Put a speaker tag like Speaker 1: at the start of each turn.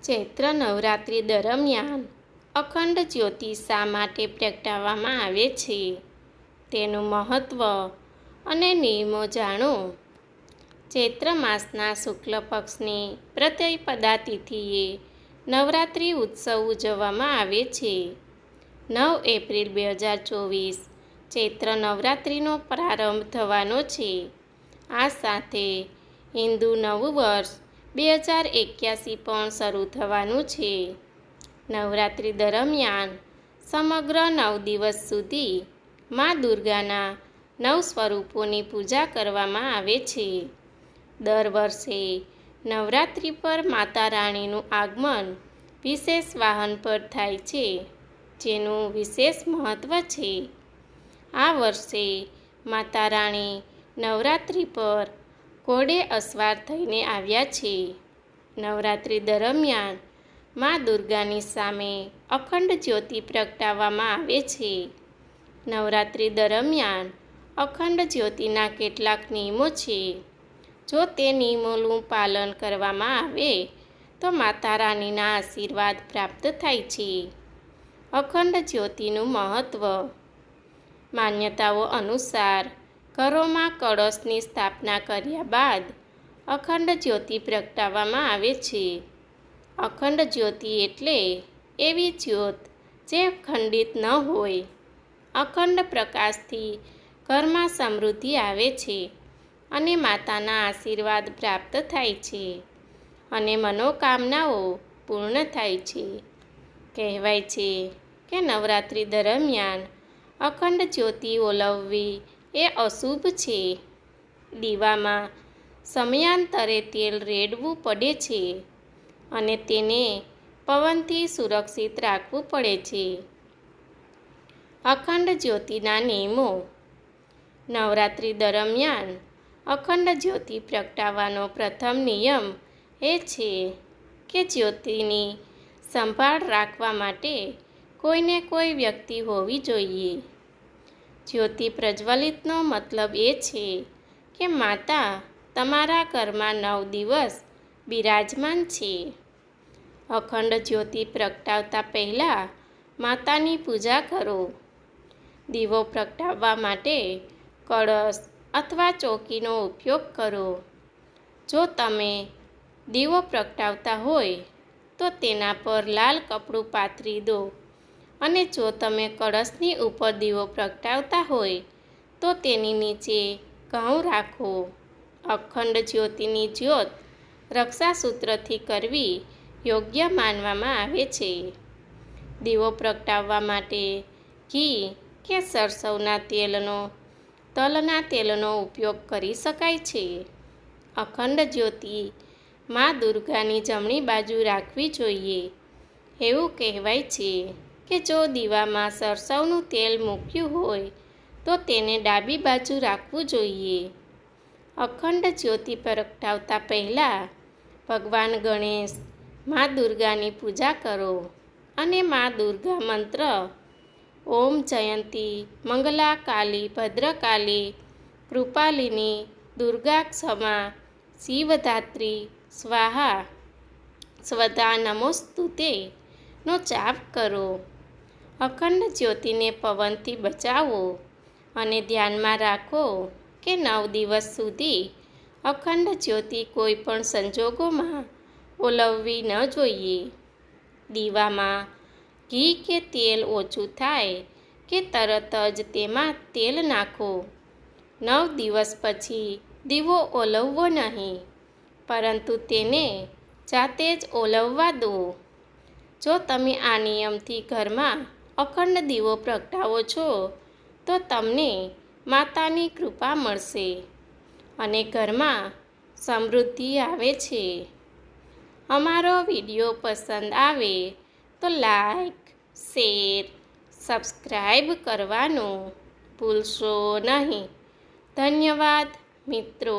Speaker 1: ચૈત્ર નવરાત્રિ દરમિયાન અખંડ જ્યોતિ શા માટે પ્રગટાવવામાં આવે છે, તેનું મહત્ત્વ અને નિયમો જાણો. ચૈત્ર માસના શુક્લ પક્ષની પ્રતિપદા તિથિએ નવરાત્રિ ઉત્સવ ઉજવવામાં આવે છે. 9 એપ્રિલ 2024 ચૈત્ર નવરાત્રિનો પ્રારંભ થવાનો છે. આ સાથે હિન્દુ નવું વર્ષ 2081 પણ શરૂ થવાનું છે. નવરાત્રિ દરમિયાન સમગ્ર 9 દિવસ સુધી મા દુર્ગાના 9 સ્વરૂપોની પૂજા કરવામાં આવે છે. દર વર્ષે નવરાત્રિ પર માતા રાણીનું આગમન વિશેષ વાહન પર થાય છે, જેનું વિશેષ મહત્ત્વ છે. આ વર્ષે માતા રાણી નવરાત્રિ પર ઘોડે અસવાર થઈને આવ્યા છે. નવરાત્રિ દરમિયાન મા દુર્ગાની સામે અખંડ જ્યોતિ પ્રગટાવવામાં આવે છે. નવરાત્રિ દરમિયાન અખંડ જ્યોતિના કેટલાક નિયમો છે. જો તે નિયમોનું પાલન કરવામાં આવે તો માતા રાણીના આશીર્વાદ પ્રાપ્ત થાય છે. અખંડ જ્યોતિનું મહત્ત્વ. માન્યતાઓ અનુસાર ઘરોમાં કળશની સ્થાપના કર્યા બાદ અખંડ જ્યોતિ પ્રગટાવવામાં આવે છે. અખંડ જ્યોતિ એટલે એવી જ્યોત જે ખંડિત ન હોય. અખંડ પ્રકાશથી ઘરમાં સમૃદ્ધિ આવે છે અને માતાના આશીર્વાદ પ્રાપ્ત થાય છે અને મનોકામનાઓ પૂર્ણ થાય છે. કહેવાય છે કે નવરાત્રિ દરમિયાન અખંડ જ્યોતિ ઓલવવી એ અશુભ છે. દીવામાં સમયાંતરે તેલ રેડવું પડે છે અને તેને પવનથી સુરક્ષિત રાખવું પડે છે. અખંડ જ્યોતિના નિયમો. નવરાત્રિ દરમિયાન અખંડ જ્યોતિ પ્રગટાવવાનો પ્રથમ નિયમ એ છે કે જ્યોતિની સંભાળ રાખવા માટે કોઈને કોઈ વ્યક્તિ હોવી જોઈએ. જ્યોતિ પ્રજ્વલિતનો મતલબ એ છે કે માતા તમારા ઘરમાં 9 દિવસ બિરાજમાન છે. અખંડ જ્યોતિ પ્રગટાવતા પહેલાં માતાની પૂજા કરો. દીવો પ્રગટાવવા માટે કળશ અથવા ચોકીનો ઉપયોગ કરો. જો તમે દીવો પ્રગટાવતા હોય તો તેના પર લાલ કપડું પાથરી દો અને જો તમે કળશની ઉપર દીવો પ્રગટાવતા હોય તો તેની નીચે ઘઉં રાખો. અખંડ જ્યોતિની જ્યોત રક્ષાસૂત્રથી કરવી યોગ્ય માનવામાં આવે છે. દીવો પ્રગટાવવા માટે ઘી કે સરસવના તલના તેલનો ઉપયોગ કરી શકાય છે. અખંડ જ્યોતિ મા દુર્ગાની જમણી બાજુ રાખવી જોઈએ. એવું કહેવાય છે કે જો દીવામાં સરસવનું તેલ મૂક્યું હોય તો તેને ડાબી બાજુ રાખવું જોઈએ. અખંડ જ્યોતિ પ્રગટાવતા પહેલાં ભગવાન ગણેશ, મા દુર્ગાની પૂજા કરો અને મા દુર્ગા મંત્ર ઓમ જયંતી મંગલા કાલી ભદ્રકાલી કૃપાલિની દુર્ગા ક્ષમા શિવધાત્રી સ્વાહા સ્વધા નમોસ્તુતે નો જાપ કરો. અખંડ જ્યોતિને પવનથી બચાવો અને ધ્યાનમાં રાખો કે 9 દિવસ સુધી અખંડ જ્યોતિ કોઈ પણ સંજોગોમાં ઓલવવી ન જોઈએ. દીવામાં ઘી કે તેલ ઓછું થાય કે તરત જ તેમાં તેલ નાખો. 9 દિવસ પછી દીવો ઓલવવો નહીં, પરંતુ તેને જાતે જ ઓલવવા દો. જો તમે આ નિયમથી ઘરમાં અખંડ દીવો પ્રગટાવો છો તો તમને માતાની કૃપા મળશે અને ઘરમાં સમૃદ્ધિ આવે છે. અમારો વિડીયો પસંદ આવે તો લાઈક, શેર, સબસ્ક્રાઈબ કરવાનું ભૂલશો નહીં. ધન્યવાદ મિત્રો.